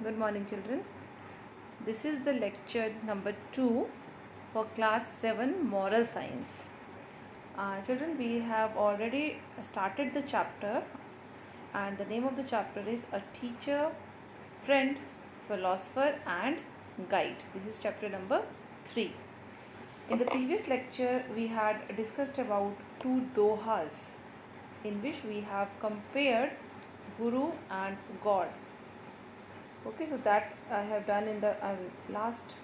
Good morning, children. This is the lecture number 2 for class 7 moral science. Children, we have already started the chapter, and the name of the chapter is A Teacher, Friend, Philosopher and Guide. This is chapter number 3. In the previous lecture, we had discussed about two dohas, in which we have compared Guru and God. Okay, so that I have done in the last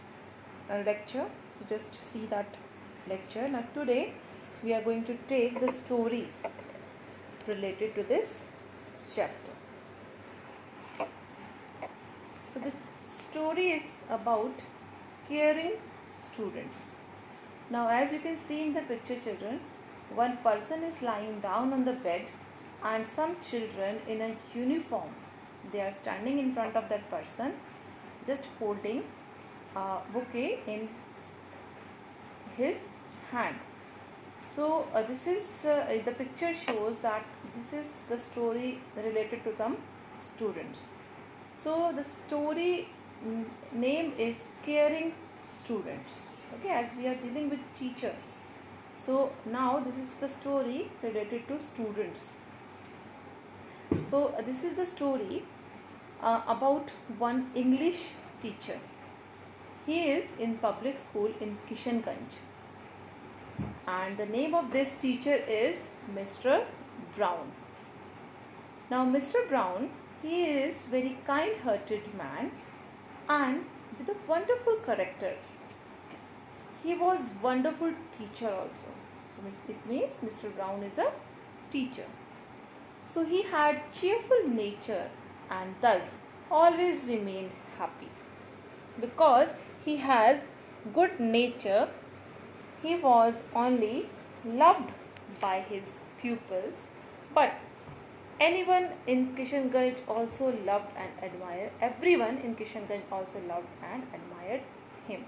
lecture. So just see that lecture. Now today we are going to take the story related to this chapter. So the story is about caring students. Now as you can see in the picture, children, one person is lying down on the bed and some children in a uniform, they are standing in front of that person, just holding a bouquet in his hand. So this is the picture shows that this is the story related to some students. So the story name is Caring Students. Okay, as we are dealing with teacher, so now this is the story related to students. So this is the story about one English teacher. He is in public school in Kishanganj, and the name of this teacher is Mr. Brown. Now Mr. Brown, he is very kind-hearted man and with a wonderful character. He was wonderful teacher also. So it means Mr. Brown is a teacher. So he had cheerful nature and thus always remained happy. Because he has good nature, he was only loved by his pupils, but anyone in Kishanganj also loved and admired. Everyone in Kishanganj also loved and admired him.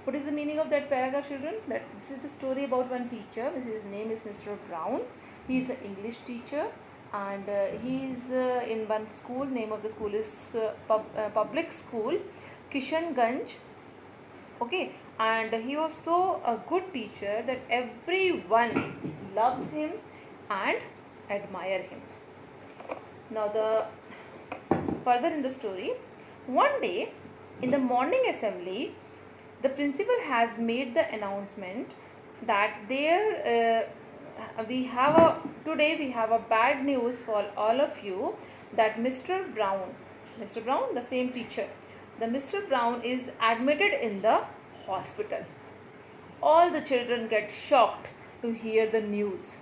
What is the meaning of that paragraph, children? That this is the story about one teacher. His name is Mr. Brown. He is an English teacher, and he is in one school. Name of the school is public school Kishanganj. Okay, and he was so a good teacher that everyone loves him and admire him. Now further in the story, one day in the morning assembly, the principal has made the announcement that today we have a bad news for all of you, that Mr. Brown, the same teacher, the Mr. Brown is admitted in the hospital. All the children get shocked to hear the news.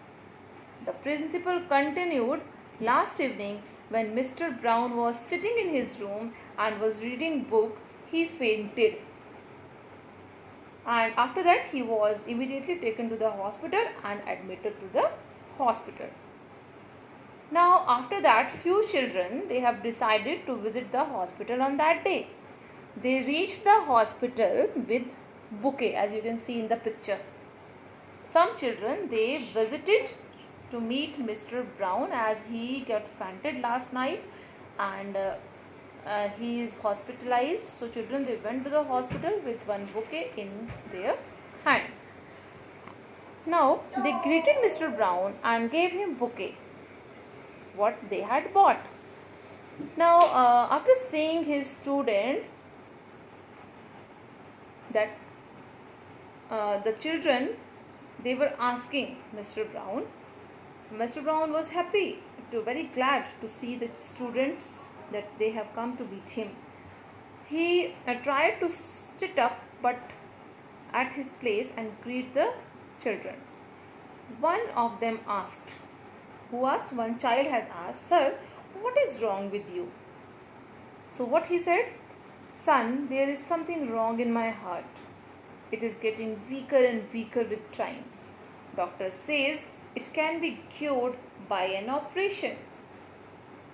The principal continued, last evening when Mr. Brown was sitting in his room and was reading book, he fainted. And after that he was immediately taken to the hospital and admitted to the hospital. Now after that, few children, they have decided to visit the hospital on that day. They reached the hospital with bouquet, as you can see in the picture. Some children, they visited to meet Mr. Brown as he got fainted last night and he is hospitalized. So children, they went to the hospital with one bouquet in their hand. Now they greeted Mr. Brown and gave him bouquet what they had bought. Now after seeing his student, that the children, they were asking Mr. Brown. Mr. Brown was happy, very glad to see the students that they have come to meet him. He tried to sit up but at his place and greet the children. One of them asked, one child has asked, "Sir, what is wrong with you?" So what he said, "Son, there is something wrong in my heart. It is getting weaker and weaker with time. Doctor says it can be cured by an operation."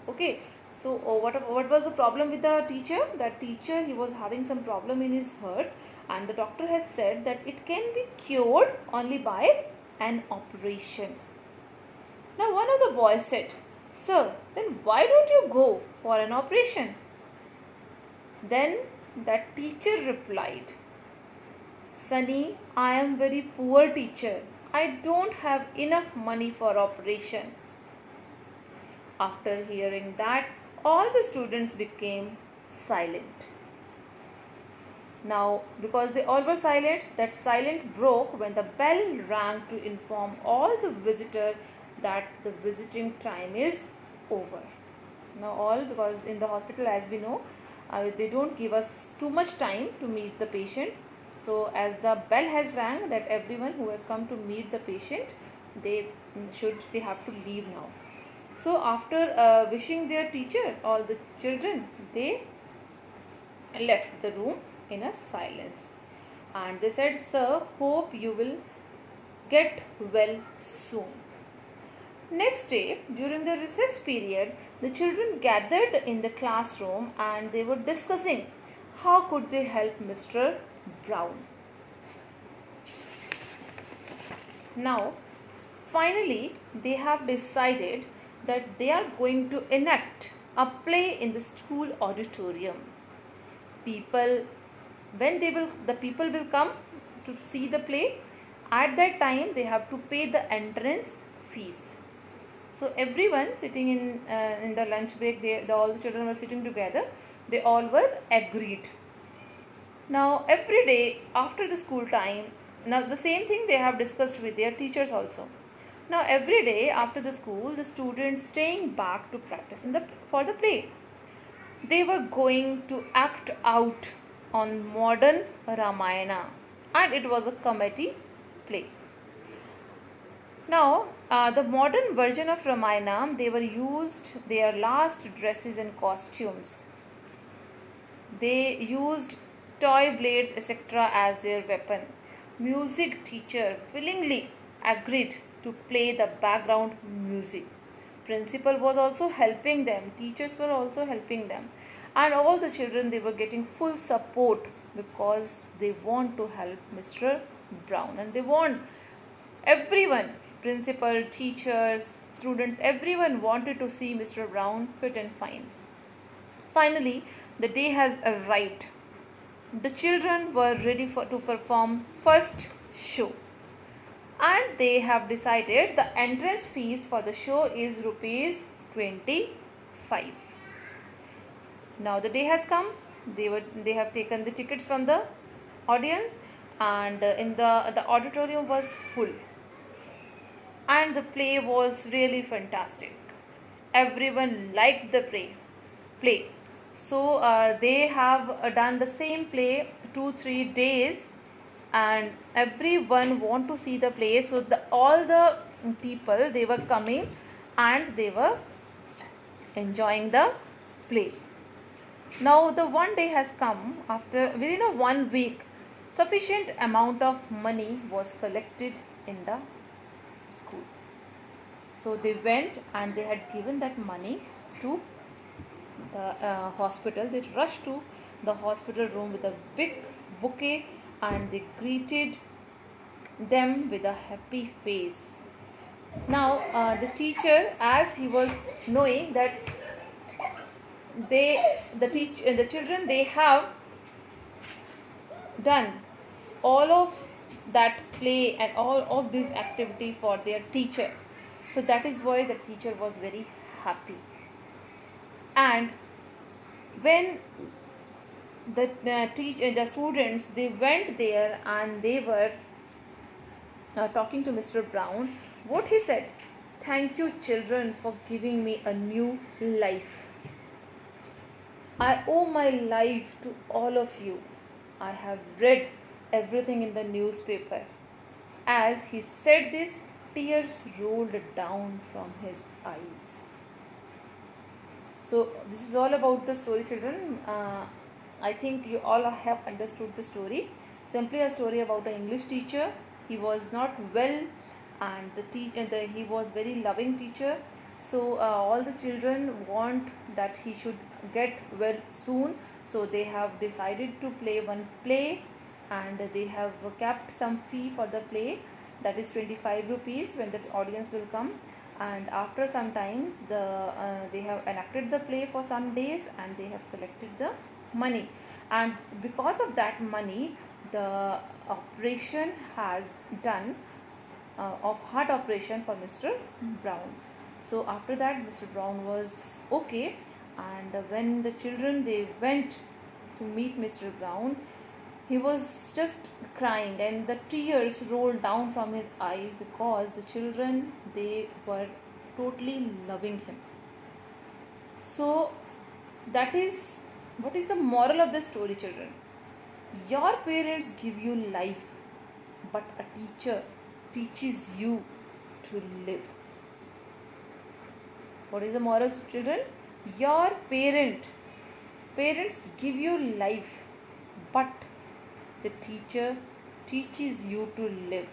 Okay, so what was the problem with the teacher? That teacher, he was having some problem in his heart, and the doctor has said that it can be cured only by an operation. Now one of the boys said, "Sir, then why don't you go for an operation?" Then that teacher replied, Sunny, I am very poor teacher. I don't have enough money for operation. After hearing that, all the students became silent. Now, because they all were silent, that silence broke when the bell rang to inform all the visitors that the visiting time is over. Now, all because in the hospital, as we know, they don't give us too much time to meet the patient. So, as the bell has rang, that everyone who has come to meet the patient, they have to leave now. So, after wishing their teacher, all the children, they left the room in a silence, and they said, Sir, hope you will get well soon. Next day, during the recess period, the children gathered in the classroom and they were discussing how could they help Mr. Brown. Now, finally, they have decided that they are going to enact a play in the school auditorium. The people will come to see the play. At that time, they have to pay the entrance fees. So everyone sitting in the lunch break, all the children were sitting together. They all were agreed. Now every day after the school time, now the same thing they have discussed with their teachers also. Now every day after the school, the students staying back to practice for the play. They were going to act out on modern Ramayana, and it was a comedy play. Now, the modern version of Ramayana, they were used their last dresses and costumes. They used toy blades, etc. as their weapon. Music teacher willingly agreed to play the background music. Principal was also helping them. Teachers were also helping them. And all the children, they were getting full support because they want to help Mr. Brown. And they want everyone, principal, teachers, students, everyone wanted to see Mr. Brown fit and fine. Finally, the day has arrived. The children were ready to perform first show. And they have decided the entrance fees for the show is rupees 25. Now the day has come. They have taken the tickets from the audience, and in the auditorium was full, and the play was really fantastic. Everyone liked the play. So they have done the same play 2-3 days, and everyone want to see the play. So all the people, they were coming and they were enjoying the play. Now the one day has come. Within a 1 week, sufficient amount of money was collected in the school. So they went and they had given that money to the hospital. They rushed to the hospital room with a big bouquet, and they greeted them with a happy face. Now the teacher, as he was knowing that the children, they have done all of that play and all of this activity for their teacher, so that is why the teacher was very happy. And when the students, they went there and they were talking to Mr. Brown, what he said: "Thank you, children, for giving me a new life. I owe my life to all of you. I have read everything in the newspaper." As he said this, tears rolled down from his eyes. So this is all about the story, children. I think you all have understood the story. Simply a story about an English teacher. He was not well, and he was very loving teacher. So all the children want that he should get well soon. So they have decided to play one play, and they have kept some fee for the play, that is 25 rupees when the audience will come. And after some times, they have enacted the play for some days, and they have collected the money, and because of that money the operation has done of heart operation for Mr. Brown. So after that Mr. Brown was okay, and when the children they went to meet Mr. Brown, he was just crying and the tears rolled down from his eyes because the children they were totally loving him. So that is what is the moral of the story, children? Your parents give you life, but a teacher teaches you to live. What is the moral, children? Your parents give you life, but the teacher teaches you to live.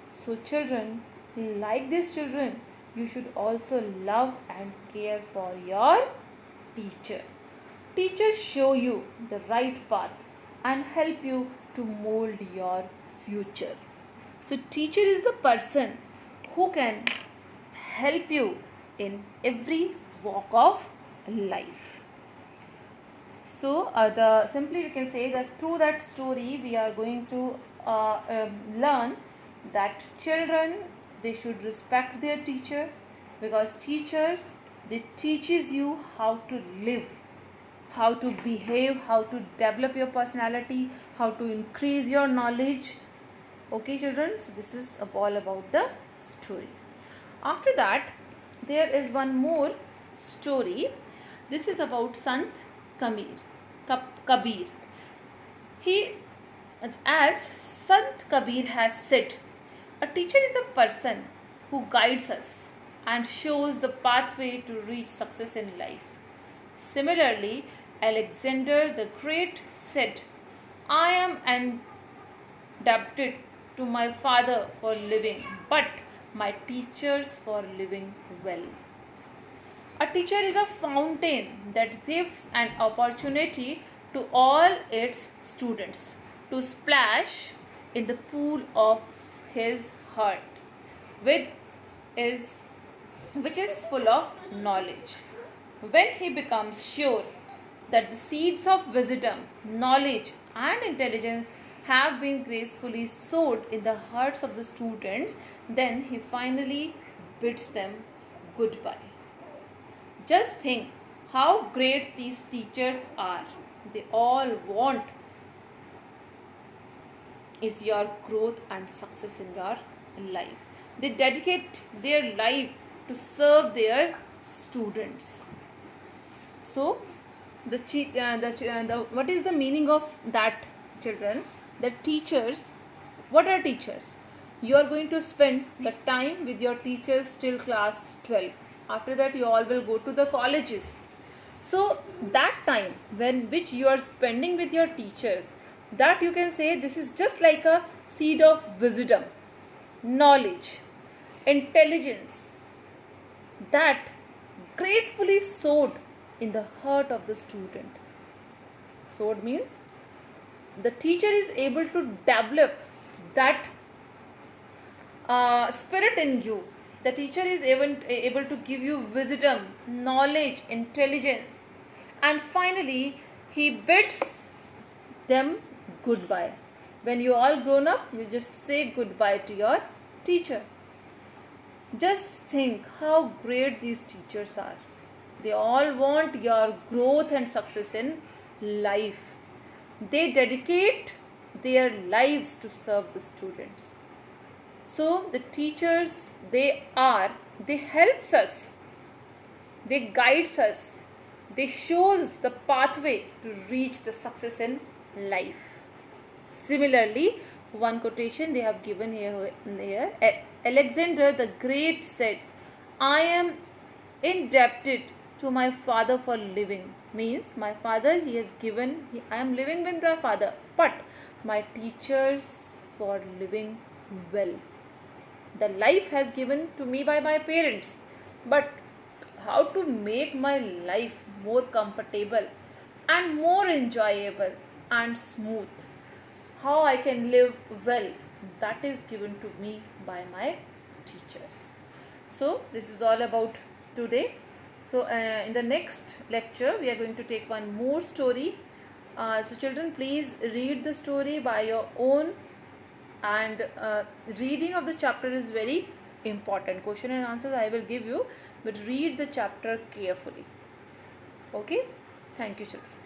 So children, like these children, you should also love and care for your teacher. Teachers show you the right path and help you to mold your future. So teacher is the person who can help you in every walk of life. So the simply we can say that through that story we are going to learn that children they should respect their teacher, because teachers they teaches you how to live, how to behave, how to develop your personality, how to increase your knowledge. Okay children, so this is all about the story. After that there is one more story. This is about Sant Kabir. He, as Sant Kabir has said, a teacher is a person who guides us and shows the pathway to reach success in life. Similarly, Alexander the Great said, I am indebted to my father for living, but my teachers for living well. A teacher is a fountain that gives an opportunity to all its students to splash in the pool of his heart, which is full of knowledge. When he becomes sure that the seeds of wisdom, knowledge, and intelligence have been gracefully sowed in the hearts of the students, then he finally bids them goodbye. Just think how great these teachers are. They all want is your growth and success in your life. They dedicate their life to serve their students. So, what is the meaning of that, children? The teachers, what are teachers? You are going to spend the time with your teachers till class 12. After that, you all will go to the colleges. So, that time which you are spending with your teachers, that you can say this is just like a seed of wisdom, knowledge, intelligence that gracefully sowed in the heart of the student. Sowed means the teacher is able to develop that spirit in you. The teacher is able to give you wisdom, knowledge, intelligence, and finally he bids them goodbye. When you all grown up, you just say goodbye to your teacher. Just think how great these teachers are. They all want your growth and success in life. They dedicate their lives to serve the students. So the teachers, they helps us, they guides us, they shows the pathway to reach the success in life. Similarly, one quotation they have given here, Alexander the Great said, I am indebted to my father for living. Means my father, I am living with my father, but my teachers for living well. The life has given to me by my parents, but how to make my life more comfortable and more enjoyable and smooth, how I can live well, that is given to me by my teachers. So this is all about today. So in the next lecture we are going to take one more story So children, please read the story by your own, and reading of the chapter is very important. Question and answers I will give you, but read the chapter carefully. Okay, thank you children.